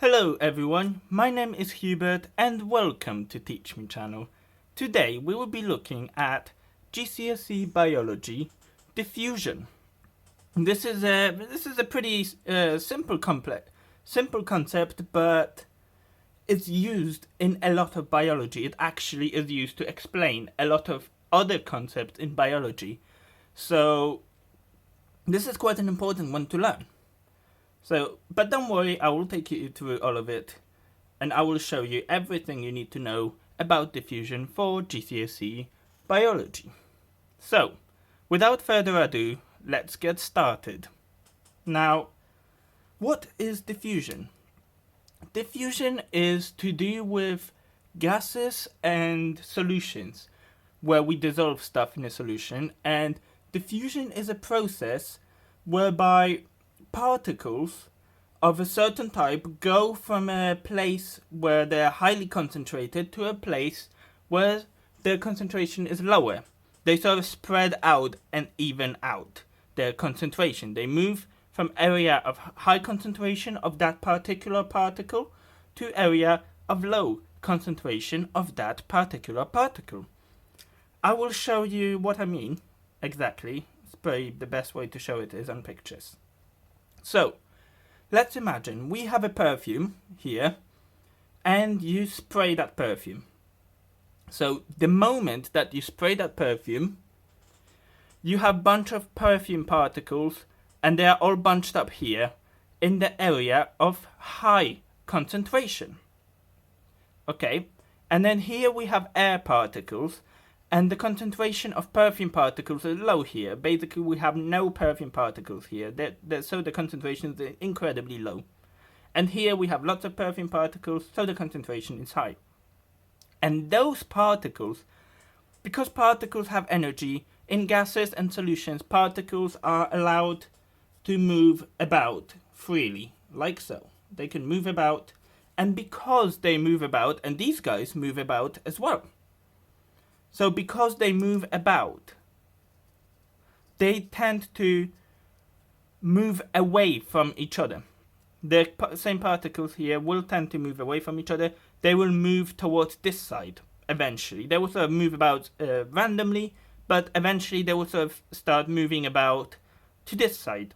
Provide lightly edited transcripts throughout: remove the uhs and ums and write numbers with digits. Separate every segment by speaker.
Speaker 1: Hello everyone, my name is Hubert and welcome to Teach Me channel. Today we will be looking at GCSE Biology Diffusion. This is a pretty simple concept, but it's used in a lot of biology. It actually is used to explain a lot of other concepts in biology. So this is quite an important one to learn. But don't worry, I will take you through all of it, and I will show you everything you need to know about diffusion for GCSE biology. So, without further ado, let's get started. Now, what is diffusion? Diffusion is to do with gases and solutions, where we dissolve stuff in a solution, and diffusion is a process whereby particles of a certain type go from a place where they're highly concentrated to a place where their concentration is lower. They sort of spread out and even out their concentration. They move from area of high concentration of that particular particle to area of low concentration of that particular particle. I will show you what I mean exactly. It's probably the best way to show it is on pictures. So, let's imagine we have a perfume here, and you spray that perfume. So, the moment that you spray that perfume, you have a bunch of perfume particles, and they are all bunched up here in the area of high concentration. Okay, and then here we have air particles, and the concentration of perfume particles is low here. Basically, we have no perfume particles here, so the concentration is incredibly low. And here we have lots of perfume particles, so the concentration is high. And those particles, because particles have energy, in gases and solutions, particles are allowed to move about freely, like so. They can move about, and because they move about, and these guys move about as well. So because they move about, they tend to move away from each other. The same particles here will tend to move away from each other. They will move towards this side eventually. They will sort of move about randomly, but eventually they will sort of start moving about to this side.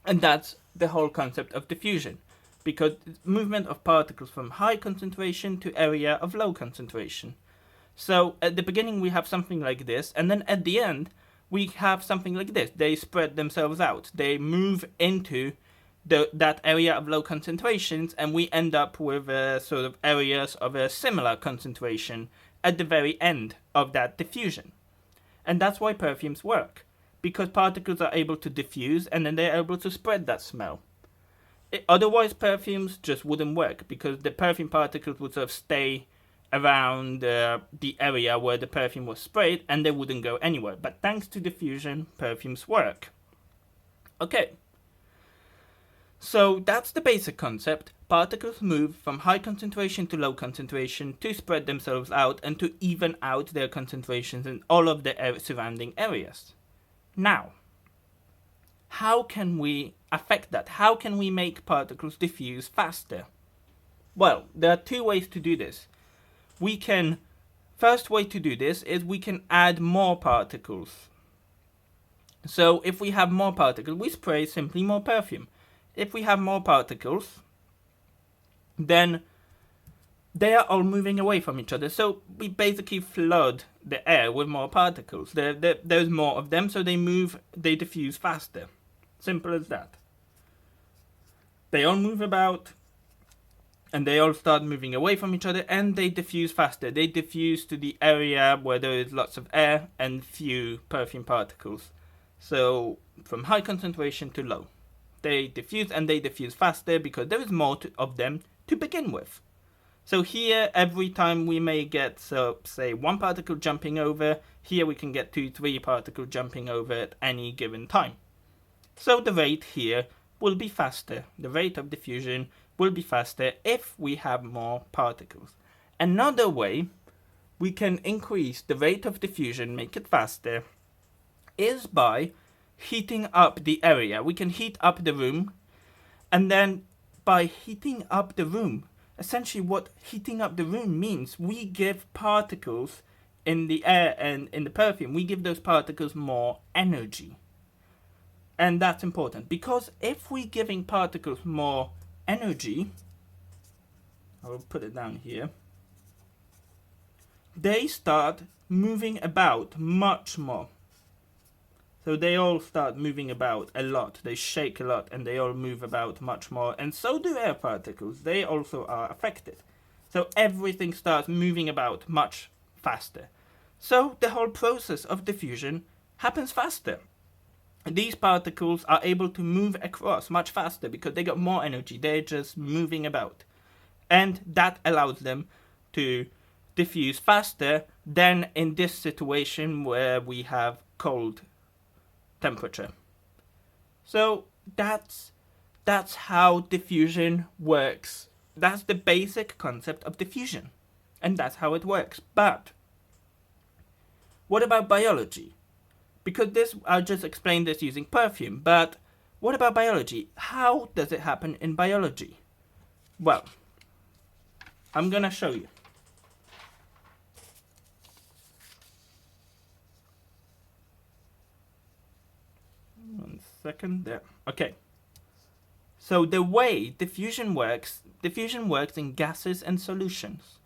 Speaker 1: And that's the whole concept of diffusion, because it's movement of particles from high concentration to area of low concentration. So at the beginning we have something like this, and then at the end we have something like this. They spread themselves out. They move into that area of low concentrations, and we end up with sort of areas of a similar concentration at the very end of that diffusion. And that's why perfumes work, because particles are able to diffuse, and then they're able to spread that smell. Otherwise perfumes just wouldn't work, because the perfume particles would sort of stay around the area where the perfume was sprayed, and they wouldn't go anywhere. But thanks to diffusion, perfumes work. Okay. So that's the basic concept. Particles move from high concentration to low concentration to spread themselves out and to even out their concentrations in all of the surrounding areas. Now, how can we affect that? How can we make particles diffuse faster? Well, there are two ways to do this. First way to do this is we can add more particles. So if we have more particles, we spray simply more perfume. If we have more particles, then they are all moving away from each other. So we basically flood the air with more particles. There's more of them, so they diffuse faster. Simple as that. They all move about, and they all start moving away from each other, and they diffuse faster. They diffuse to the area where there is lots of air and few perfume particles. So from high concentration to low. They diffuse, and they diffuse faster because there is more of them to begin with. So here, every time we may get, say, one particle jumping over, here we can get 2-3 particles jumping over at any given time. So the rate here will be faster. The rate of diffusion will be faster if we have more particles. Another way we can increase the rate of diffusion, make it faster, is by heating up the area. We can heat up the room, and then by heating up the room. Essentially, what heating up the room means, we give particles in the air and in the perfume, we give those particles more energy. And that's important, because if we're giving particles more energy, I'll put it down here, they start moving about much more. So they all start moving about a lot, they shake a lot, and they all move about much more, and so do air particles, they also are affected. So everything starts moving about much faster. So the whole process of diffusion happens faster. These particles are able to move across much faster because they got more energy, they're just moving about. And that allows them to diffuse faster than in this situation where we have cold temperature. So that's how diffusion works. That's the basic concept of diffusion, and that's how it works. But what about biology? Because this, I just explained this using perfume, but what about biology? How does it happen in biology? Well, I'm gonna show you. One second there. Okay. So the way diffusion works in gases and solutions.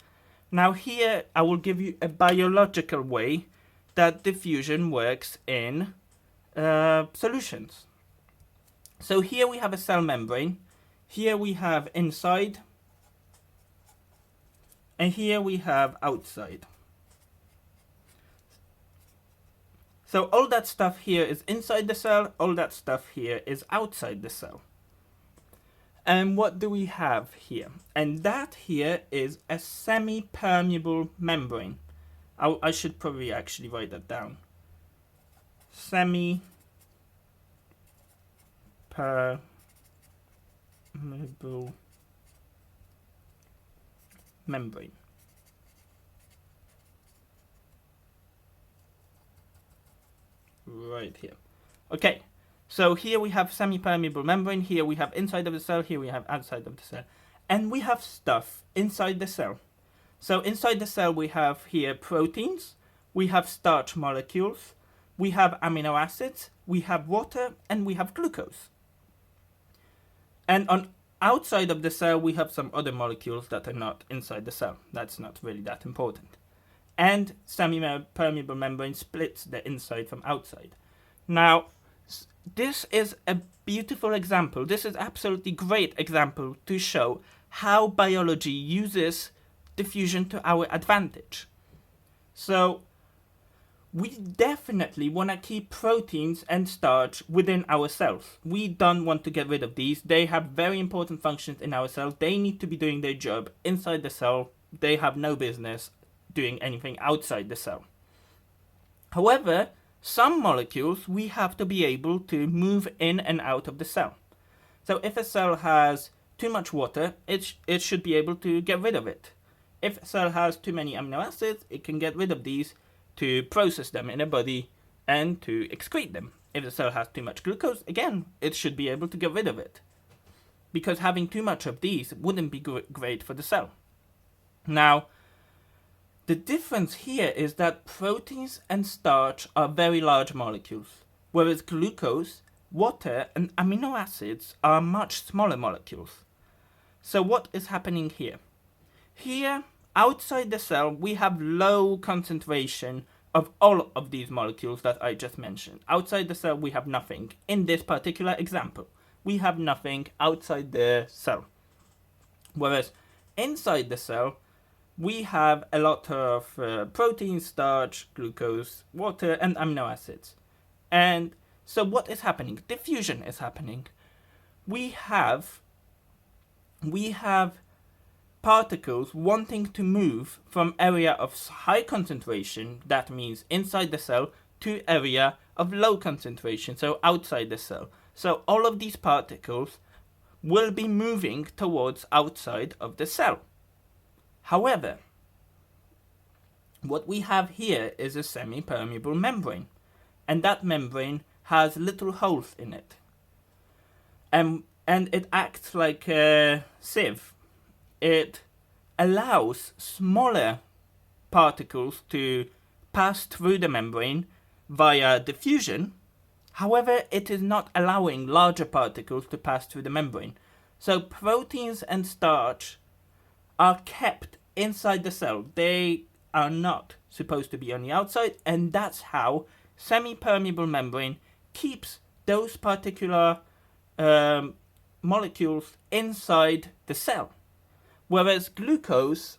Speaker 1: Now here I will give you a biological way that diffusion works in solutions. So here we have a cell membrane, here we have inside, and here we have outside. So all that stuff here is inside the cell, all that stuff here is outside the cell. And what do we have here? And that here is a semipermeable membrane. I should probably actually write that down. Semipermeable membrane. Right here. Okay, so here we have semipermeable membrane, here we have inside of the cell, here we have outside of the cell. And we have stuff inside the cell. So inside the cell we have here proteins, we have starch molecules, we have amino acids, we have water, and we have glucose. And on outside of the cell we have some other molecules that are not inside the cell. That's not really that important. And semipermeable membrane splits the inside from outside. Now, this is a beautiful example. This is absolutely great example to show how biology uses diffusion to our advantage. So we definitely want to keep proteins and starch within our cells. We don't want to get rid of these. They have very important functions in our cells. They need to be doing their job inside the cell. They have no business doing anything outside the cell. However, some molecules we have to be able to move in and out of the cell. So if a cell has too much water, it should be able to get rid of it. If a cell has too many amino acids, it can get rid of these to process them in a body and to excrete them. If the cell has too much glucose, again, it should be able to get rid of it. Because having too much of these wouldn't be great for the cell. Now, the difference here is that proteins and starch are very large molecules, whereas glucose, water, and amino acids are much smaller molecules. So what is happening here? Here, outside the cell, we have low concentration of all of these molecules that I just mentioned. Outside the cell, we have nothing. In this particular example, we have nothing outside the cell. Whereas inside the cell, we have a lot of protein, starch, glucose, water, and amino acids. And so what is happening? Diffusion is happening. We have particles wanting to move from area of high concentration, that means inside the cell, to area of low concentration, so outside the cell. So all of these particles will be moving towards outside of the cell. However, what we have here is a semipermeable membrane, and that membrane has little holes in it. And and it acts like a sieve. It allows smaller particles to pass through the membrane via diffusion. However, it is not allowing larger particles to pass through the membrane. So proteins and starch are kept inside the cell. They are not supposed to be on the outside, and that's how semipermeable membrane keeps those particular molecules inside the cell. Whereas glucose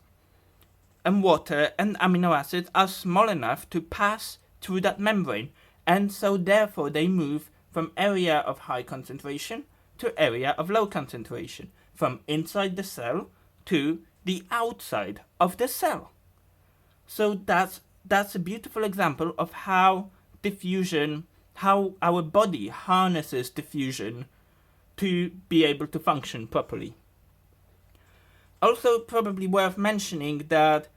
Speaker 1: and water and amino acids are small enough to pass through that membrane, and so therefore they move from area of high concentration to area of low concentration, from inside the cell to the outside of the cell. So that's a beautiful example of how diffusion, how our body harnesses diffusion to be able to function properly. Also, probably worth mentioning that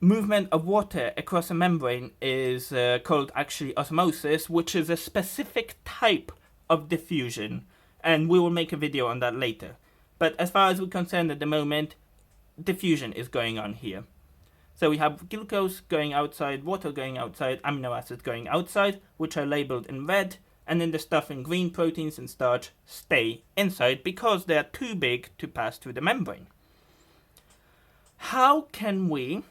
Speaker 1: movement of water across a membrane is called actually osmosis, which is a specific type of diffusion, and we will make a video on that later. But as far as we're concerned at the moment, diffusion is going on here. So we have glucose going outside, water going outside, amino acids going outside, which are labeled in red, and then the stuff in green, proteins and starch, stay inside because they are too big to pass through the membrane. How can we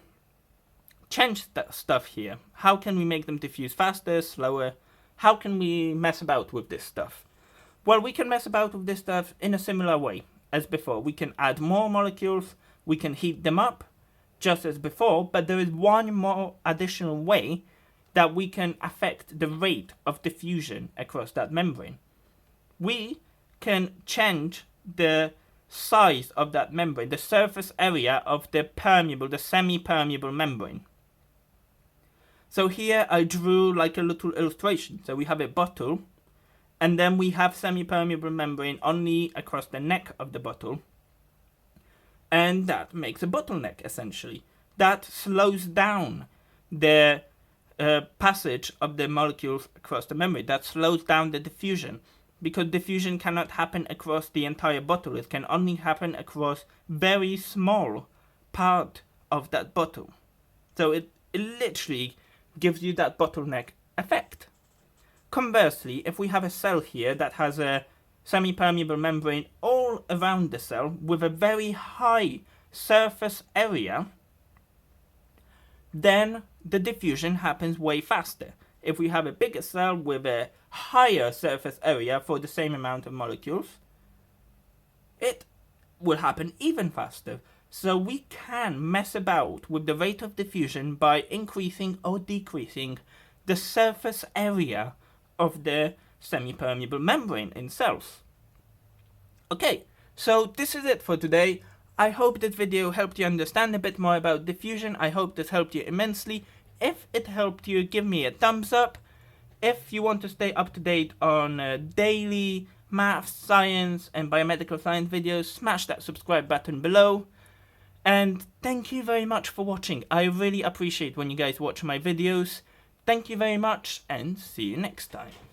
Speaker 1: change that stuff here? How can we make them diffuse faster, slower? How can we mess about with this stuff? Well, we can mess about with this stuff in a similar way as before. We can add more molecules, we can heat them up, just as before, but there is one more additional way that we can affect the rate of diffusion across that membrane. We can change the size of that membrane, the surface area of the semi-permeable membrane. So here I drew like a little illustration. So we have a bottle, and then we have semi-permeable membrane only across the neck of the bottle. And that makes a bottleneck, essentially. That slows down the passage of the molecules across the membrane. That slows down the diffusion, because diffusion cannot happen across the entire bottle. It can only happen across very small part of that bottle. So it literally gives you that bottleneck effect. Conversely, if we have a cell here that has a semi-permeable membrane all around the cell with a very high surface area, then the diffusion happens way faster. If we have a bigger cell with a higher surface area for the same amount of molecules, it will happen even faster. So we can mess about with the rate of diffusion by increasing or decreasing the surface area of the semi-permeable membrane in cells. Okay, so this is it for today. I hope this video helped you understand a bit more about diffusion. I hope this helped you immensely. If it helped you, give me a thumbs up. If you want to stay up to date on daily maths, science and biomedical science videos, smash that subscribe button below. And thank you very much for watching. I really appreciate when you guys watch my videos. Thank you very much and see you next time.